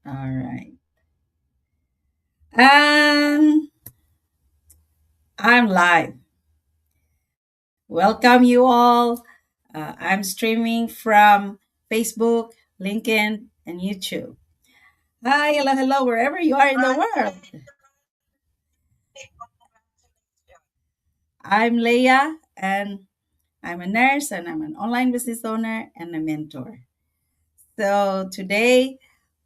All right. And I'm live. Welcome you all. I'm streaming from Facebook, LinkedIn, and YouTube. Hi, hello, hello, wherever you are in the world. I'm Leah, and I'm a nurse, and I'm an online business owner and a mentor. So today,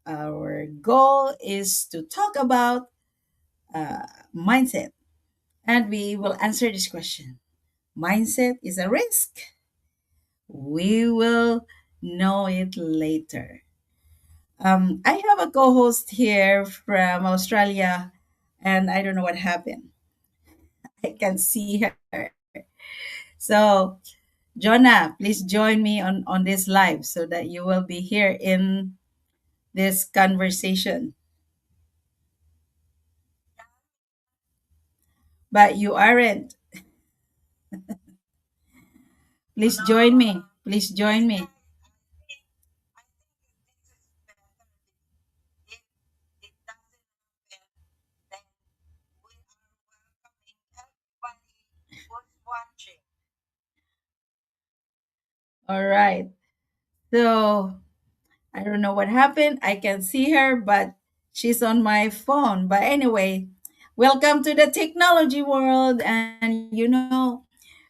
our goal is to talk about uh, mindset, and we will answer this question. Mindset is a risk. We will know it later. I have a co host here from Australia, and I don't know what happened. I can see her. So, Jonah, please join me on this live so that you will be here in this conversation. But you aren't. Please join me. Please join me. All right. So, I don't know what happened. I can see her, but she's on my phone. But anyway, welcome to the technology world. And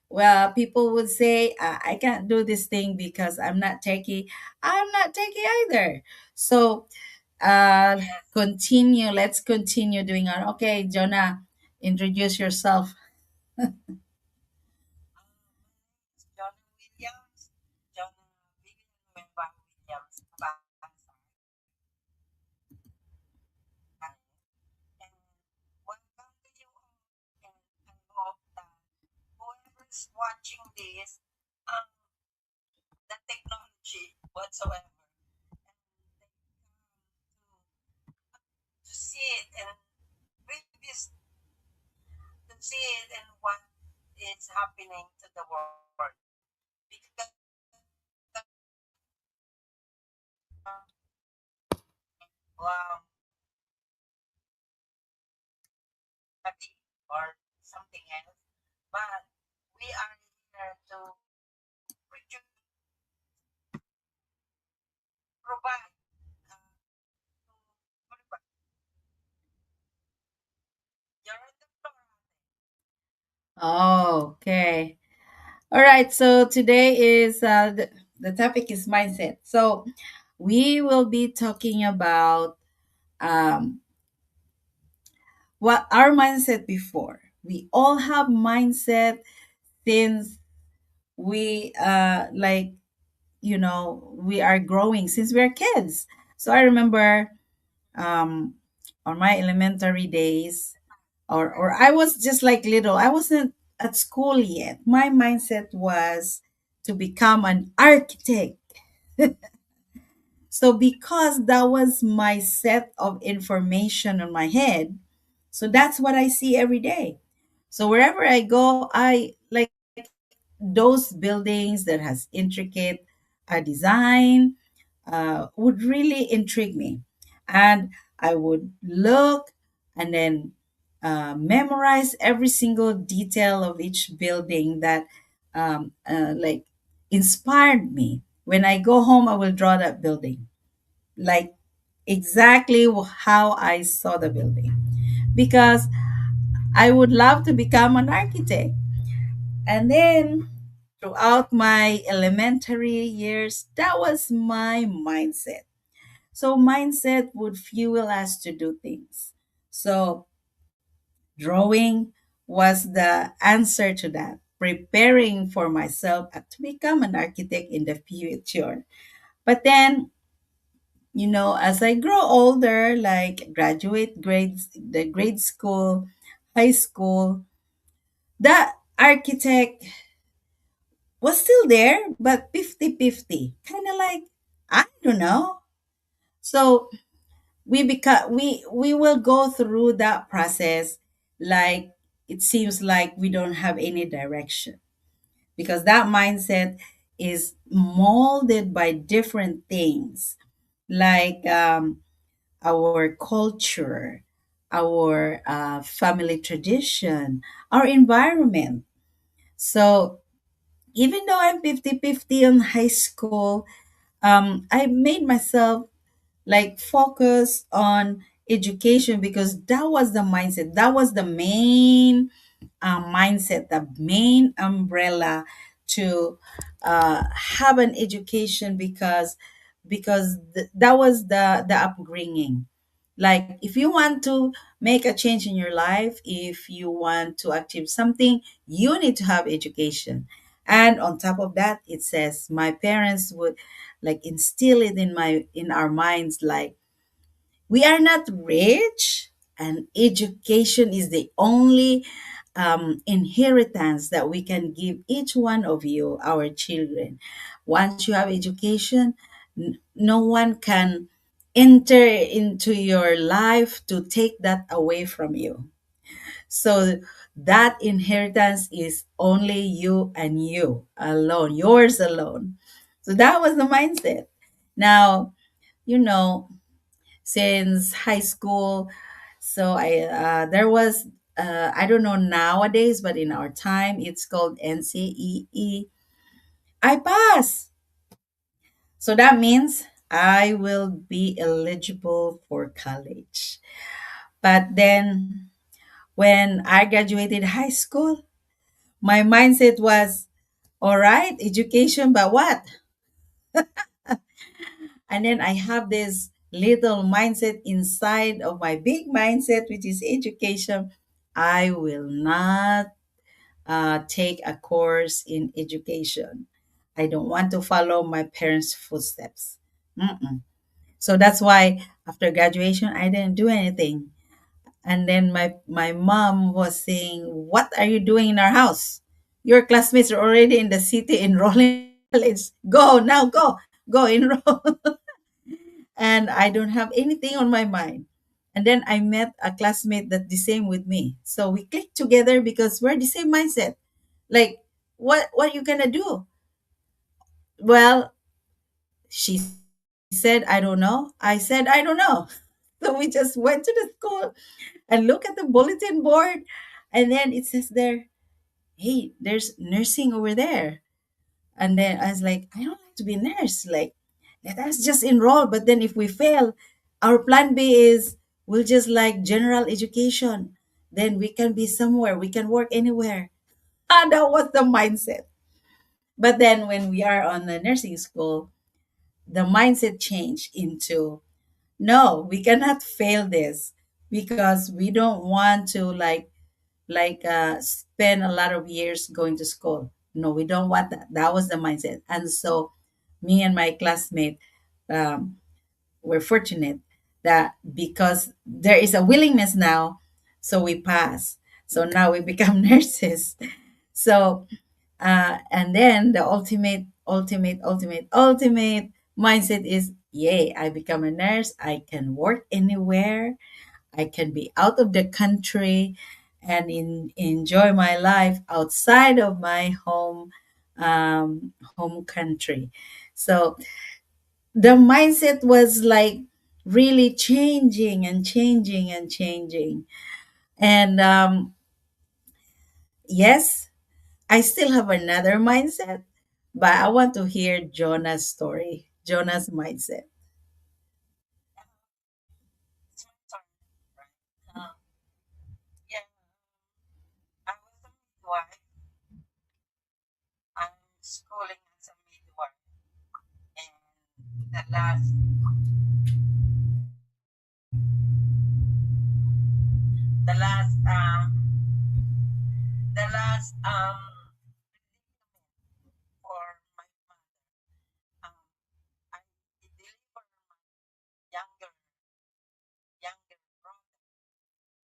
well, people would say, I can't do this thing because I'm not techie. I'm not techie either. So, continue. Let's continue doing our. Okay, Jonah, introduce yourself. Oh, okay. All right. So today is the topic is mindset. So we will be talking about um, what our mindset before. We all have mindset since we we are growing since we're kids. So I remember um, on my elementary days, or I was just like little. I wasn't at school yet. My mindset was to become an architect. So because that was my set of information on my head, so that's what I see every day. So wherever I go, I like those buildings that has intricate design would really intrigue me, and I would look and then memorize every single detail of each building that like inspired me. When I go home, I will draw that building like exactly how I saw the building, because I would love to become an architect. And then throughout my elementary years, that was my mindset. So, mindset would fuel us to do things. So, drawing was the answer to that, preparing for myself to become an architect in the future. But then, as I grow older, like graduate grades, the grade school, high school, the architect was still there, but 50-50. Kind of like, I don't know. So we will go through that process like it seems like we don't have any direction, because that mindset is molded by different things like our culture, our family tradition, our environment. So even though I'm 50-50 in high school, I made myself like focus on education because that was the mindset. That was the main mindset, the main umbrella to have an education because that was the upbringing. Like if you want to make a change in your life, if you want to achieve something, you need to have education. And on top of that, it says my parents would like instill it in our minds, like we are not rich, and education is the only inheritance that we can give each one of you, our children. Once you have education, no one can enter into your life to take that away from you. So that inheritance is only you and you alone, yours alone. So that was the mindset. Now, you know, since high school. So I there was I don't know nowadays, but in our time it's called NCEE. I pass. So that means I will be eligible for college. But then when I graduated high school, my mindset was all right, education, but what? And then I have this little mindset inside of my big mindset, which is education. I will not take a course in education. I don't want to follow my parents' footsteps. Mm-mm. So that's why after graduation, I didn't do anything. And then my mom was saying, "What are you doing in our house? Your classmates are already in the city enrolling in college. Go now, go enroll." And I don't have anything on my mind. And then I met a classmate that the same with me. So we clicked together because we're the same mindset. Like, what you gonna do? Well, she said, I don't know. I said, I don't know. So we just went to the school and look at the bulletin board. And then it says there, hey, there's nursing over there. And then I was like, I don't like to be a nurse. Like, let us just enroll. But then if we fail, our plan B is we'll just like general education. Then we can be somewhere. We can work anywhere. And that was the mindset. But then when we are on the nursing school, the mindset changed into no, we cannot fail this because we don't want to spend a lot of years going to school. No, we don't want that. That was the mindset. And so me and my classmate um, were fortunate that because there is a willingness now, so we pass. So now we become nurses. So and then the ultimate mindset is yay, I become a nurse. I can work anywhere. I can be out of the country and enjoy my life outside of my home country. So the mindset was like really changing and changing and changing. And yes, I still have another mindset, but I want to hear Jonah's story, Jonah's mindset.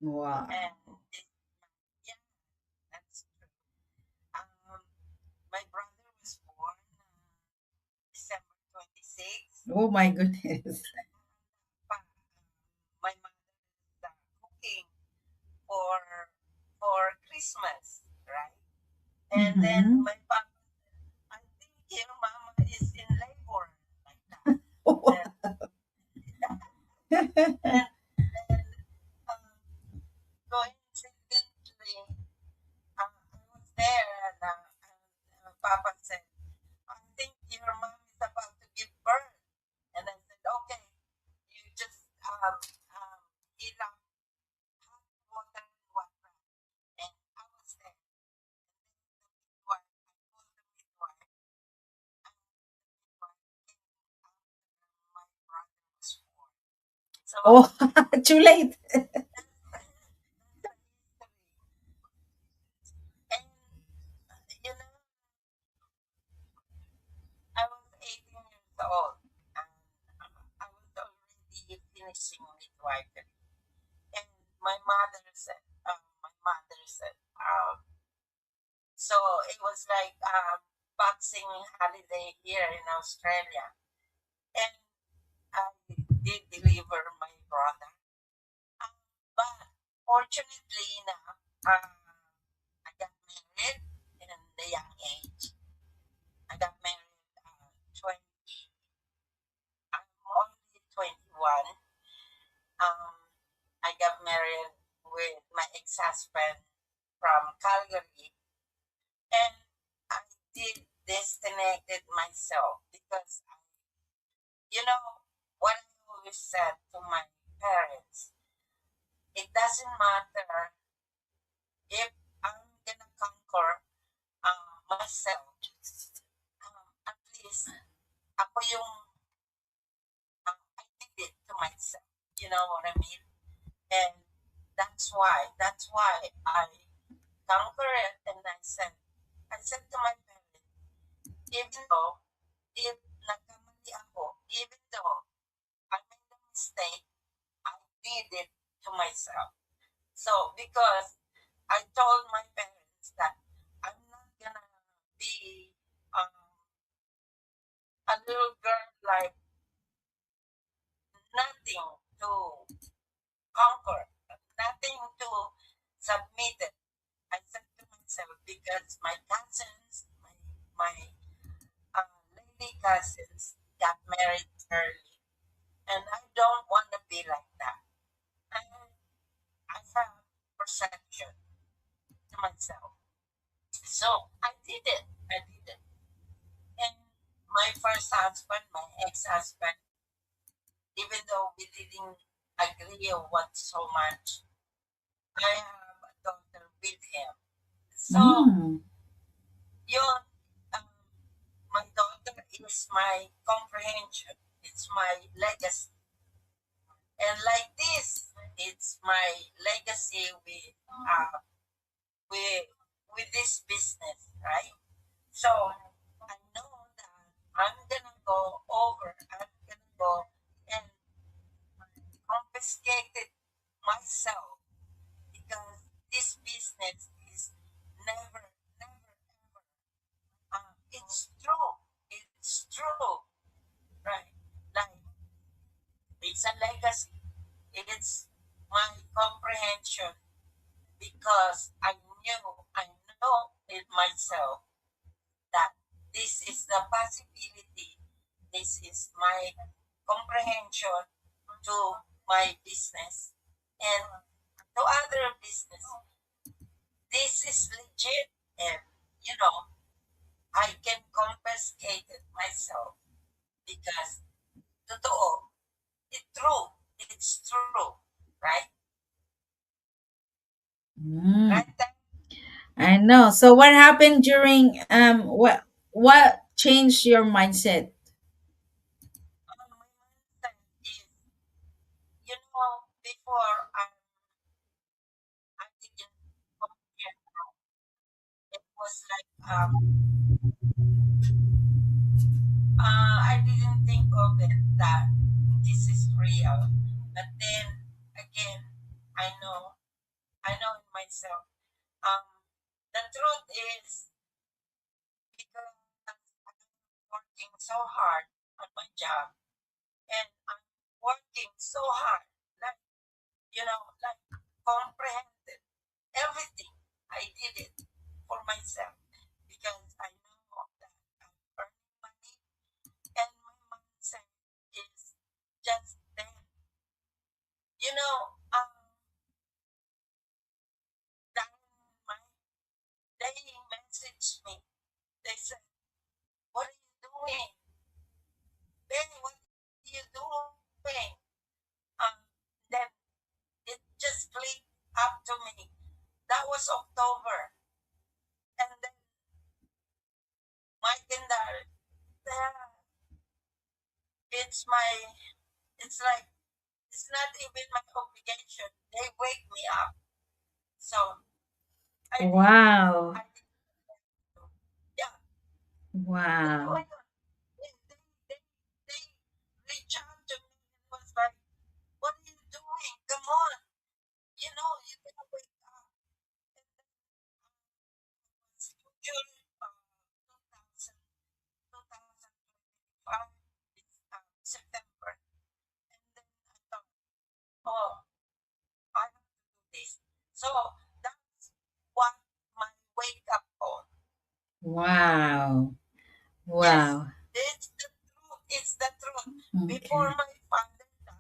Wow. Oh my goodness. Mhm. and coincidentally, I was there, and Papa said, "I think your mom is about to give birth," and I said, "Okay, you just heat up hot water and whatnot." And I was there. Midwife, I called the midwife, and the midwife came after my brother was born. So oh, too late. That's the history. And you know, I was 18 years old, and I was already finishing midwifery. And my mother said, so it was like boxing holiday here in Australia. And I did deliver my brother. Um, but fortunately enough, I got married in the young age. I got married 20, I'm only 21. I got married with my ex-husband from Calgary, and I did disconnected myself because you know what I always said to my parents. It doesn't matter if I'm gonna conquer myself. At least ako yung I did it to myself. You know what I mean? And that's why I conquer it. And I said to my parents, even though if nagkamali ako, even though I made a mistake, I did it to myself. So because I told my parents that I'm not gonna be a little girl like nothing to conquer, nothing to submit it. I said to myself because my cousins, my lady cousins got married early, and I don't want to be like that. I have perception to myself. So I did it. I did it. And my first husband, my ex-husband, even though we didn't agree on what so much, I have a daughter with him. So yun, um, my daughter is my comprehension. It's my legacy. And like this, it's my legacy with with this business, right? So I know that I'm gonna go over, I'm gonna go and confiscate myself because this business is never, never, ever. It's true. It's true, right? Like it's a legacy. It's my comprehension because I know it myself that this is the possibility. This is my comprehension to my business and to other business. This is legit, and you know I can confiscate it myself because totoo, it's true. It's true, right? Right? I know. So what happened during what changed your mindset? My mindset is, before I didn't compare. It was like I didn't think of it that this is real. But then again, I know in myself. Um, the truth is because I'm working so hard on my job, and I'm working so hard, like like comprehended everything. I did it for myself because I know that I'm earning money, and my mindset is just then. it's my, it's like, it's not even my obligation. They wake me up. So Wow. I think, yeah. Wow. They, they reach out to me and was like, what are you doing? Come on. You know, you gotta wake up. And then it's usually 2000, 2025 is September. And then I thought, oh, I have to do this. So that's what my wake up call. Wow. Yes, wow. It's the truth. It's the truth. Before Okay. my father died,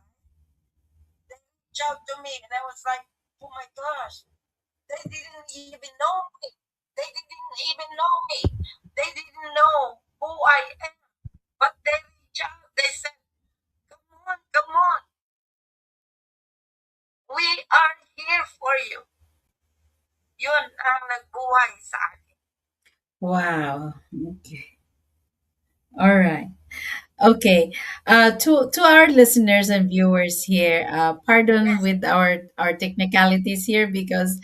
they reached out to me, and I was like, "Oh my gosh, they didn't even know me. They didn't even know me. They didn't know who I am. But they reached out. They said, 'Come on, come on. We are here for you.' Yun ang nagbuhay sa akin." Wow. Okay. All right. Okay. To our listeners and viewers here, pardon Yes. with our technicalities here because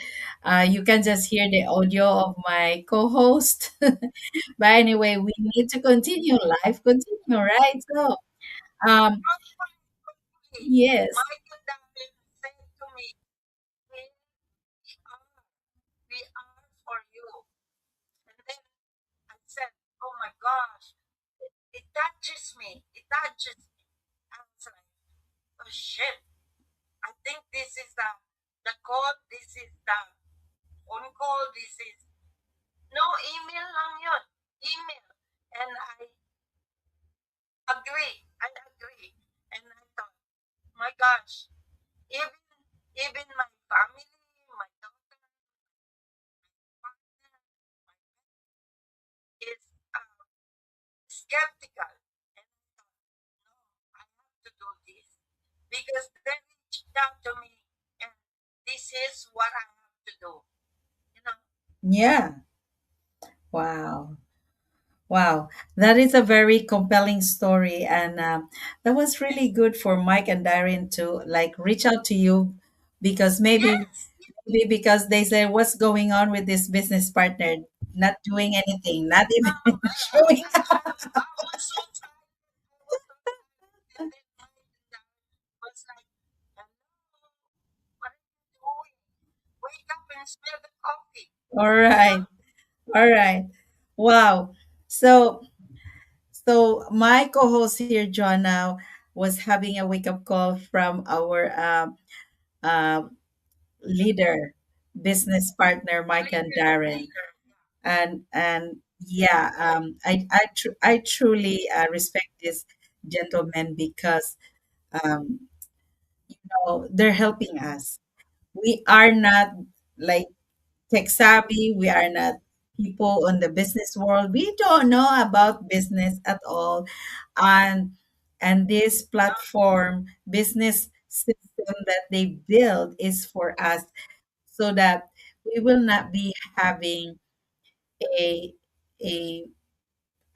you can just hear the audio of my co-host. But anyway, we need to continue. Life continue, right? So, um, yes. Michael David said to me, "We we are for you." And then I said, "Oh my gosh, it touches me. It touches me." I was like, "Oh shit. I think this is the call. This is the phone call. This is no email lang yun. Email." And I agree. I agree. And I thought, my gosh, even even my family, my daughter, my partner, my is skeptical. And I thought, no, I have to do this because they reached out to me, and this is what I have to do. You know? Yeah. Wow. Wow, that is a very compelling story, and that was really good for Mike and Darren to like reach out to you because maybe because they say what's going on with this business partner, not doing anything, not even showing up. I was so tired. I was so tired. And then was like, "Hello, what are you doing? Wake up and smell the coffee." All right, all right. Wow. So my co-host here, Joanna, was having a wake-up call from our uh, leader, business partner, Mike and Darren, and yeah, I truly respect this gentleman because um, they're helping us. We are not like tech savvy. We are not people on the business world. We don't know about business at all. And this platform business system that they build is for us so that we will not be having a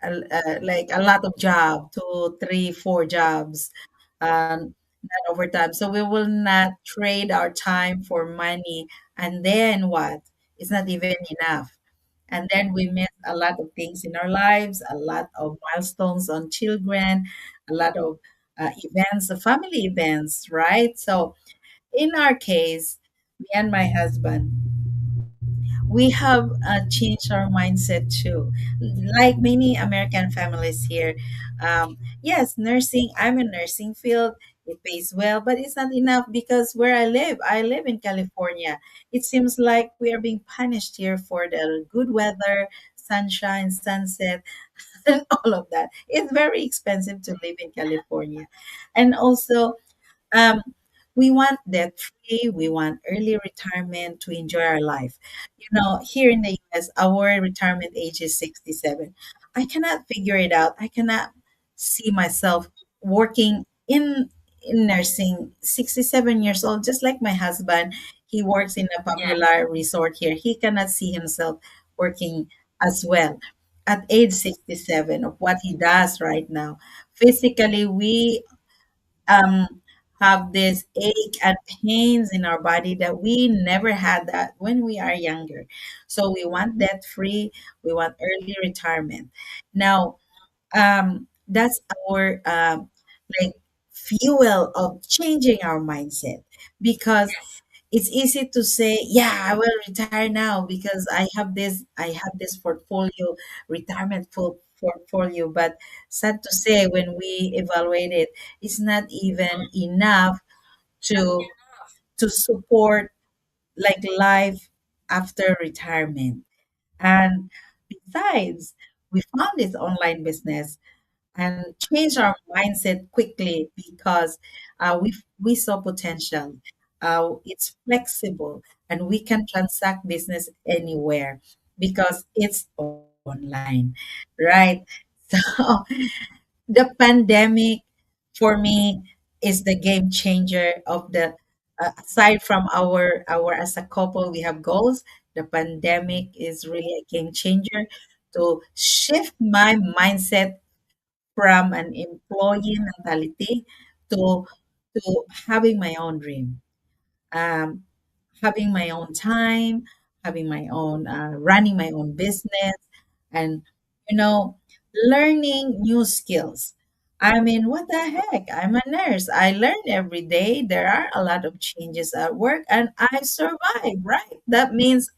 a, like a lot of job, two, three, four jobs, not overtime. So we will not trade our time for money. And then what? It's not even enough. And then we miss a lot of things in our lives, a lot of milestones on children, a lot of events, family events, right? So in our case, me and my husband, we have changed our mindset too. Like many American families here, yes, nursing, I'm in nursing field. It pays well, but it's not enough because where I live in California. It seems like we are being punished here for the good weather, sunshine, sunset, and all of that. It's very expensive to live in California. And also, um, we want debt free, we want early retirement to enjoy our life. Here in the US, our retirement age is 67. I cannot figure it out. I cannot see myself working in nursing 67 years old, just like my husband. He works in a popular resort here. He cannot see himself working as well at age 67 of what he does right now. physically we um have this ache and pains in our body that we never had that when we are younger. So we want debt free, we want early retirement. Now, that's our like fuel of changing our mindset, because it's easy to say, yeah, I will retire now because I have this portfolio, retirement portfolio. But sad to say, when we evaluate it, it's not even enough to support like life after retirement. And besides, we found this online business and change our mindset quickly, because we saw potential. It's flexible, and we can transact business anywhere because it's online, right? So the pandemic for me is the game changer of the aside from our as a couple we have goals. The pandemic is really a game changer to shift my mindset from an employee mentality to having my own dream, um, having my own time, having my own running my own business, and you know, learning new skills. I mean, what the heck? I'm a nurse. I learn every day. There are a lot of changes at work, and I survive. Right? That means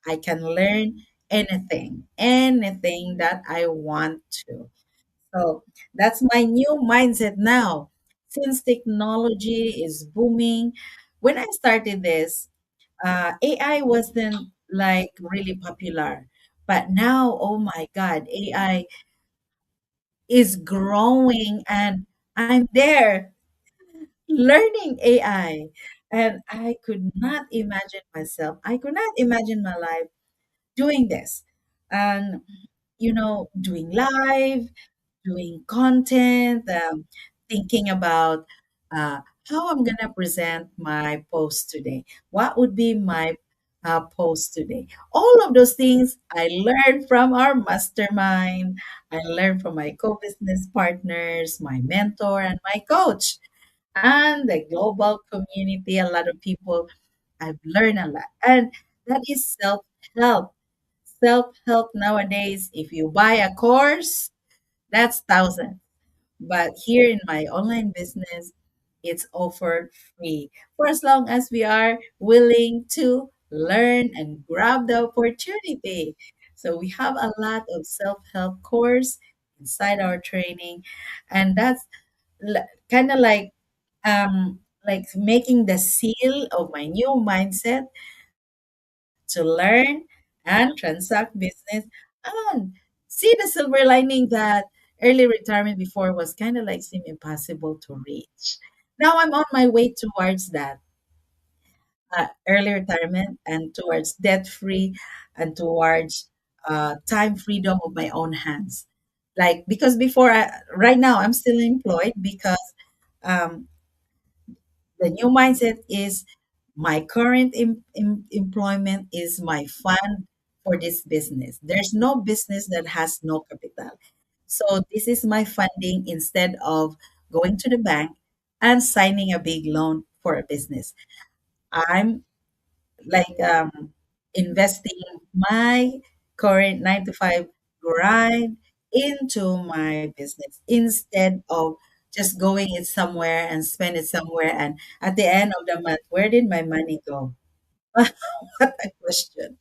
I can learn anything that I want to. So that's my new mindset now. Since technology is booming, when I started this, AI wasn't like really popular. But now, oh my God, AI is growing, and I'm there learning AI. And I could not imagine my life doing this. And, doing live, doing content, thinking about how I'm going to present my post today. What would be my post today? All of those things I learned from our mastermind. I learned from my co business partners, my mentor, and my coach, and the global community. A lot of people, I've learned a lot. And that is help. Self help nowadays, if you buy a course, that's thousands. But here in my online business, it's offered free for as long as we are willing to learn and grab the opportunity. So we have a lot of self-help course inside our training, and that's kind of like making the seal of my new mindset to learn and transact business and see the silver lining that early retirement before was kind of like seem impossible to reach. Now I'm on my way towards that early retirement and towards debt free and towards time freedom of my own hands. Like because right now I'm still employed because um, the new mindset is my current employment is my fund for this business. There's no business that has no capital. So this is my funding instead of going to the bank and signing a big loan for a business. I'm like investing my current 9 to 5 grind into my business instead of just going it somewhere and spend it somewhere, and at the end of the month, where did my money go? What a question.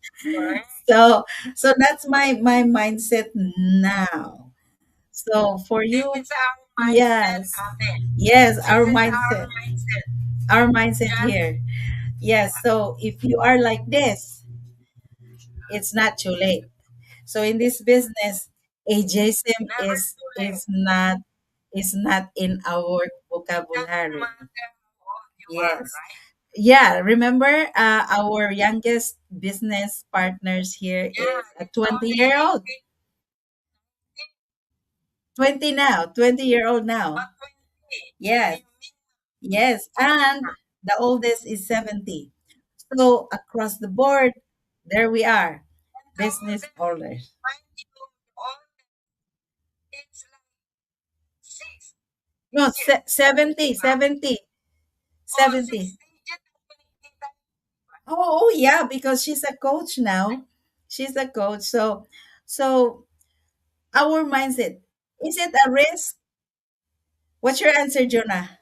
So that's my mindset now. So for you, yes, yes, our mindset, our mindset here. Yes. So if you are like this, it's not too late. So in this business, ageism is not in our vocabulary. Yes. Yeah, remember our youngest business partners here is a 20-year-old. 20 now, 20-year-old now. Yes. Yes, and the oldest is 70. So across the board, there we are, business owners. No, 70, 70, 70. Oh, yeah, because she's a coach now. She's a coach. So our mindset, is it a risk? What's your answer, Jonah?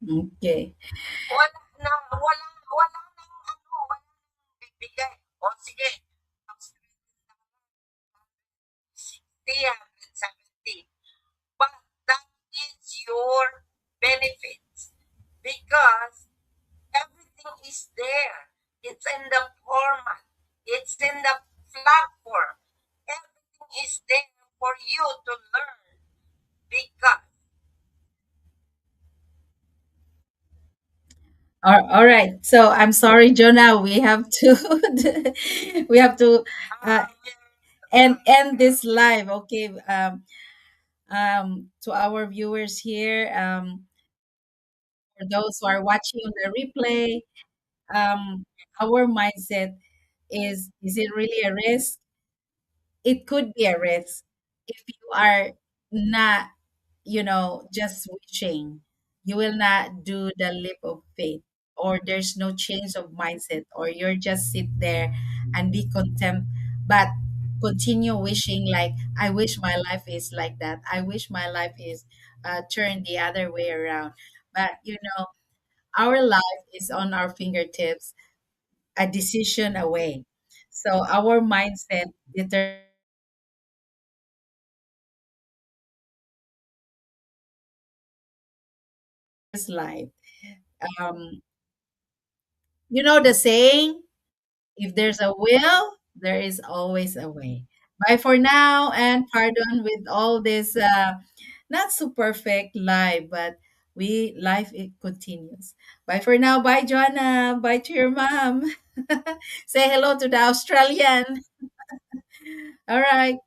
Okay. All right. So I'm sorry, Jonah. We have to we have to uh, end this live. Okay. To our viewers here, for those who are watching on the replay, our mindset is it really a risk? It could be a risk if you are not, just wishing. You will not do the leap of faith, or there's no change of mindset, or you're just sit there and be content, but continue wishing, like, I wish my life is like that. I wish my life is turned the other way around. But our life is on our fingertips, a decision away. So our mindset determines life. Um, you know the saying, if there's a will, there is always a way. Bye for now, and pardon with all this not so perfect life, but we life it continues. Bye for now. Bye, Joanna. Bye to your mom. Say hello to the Australian. All right.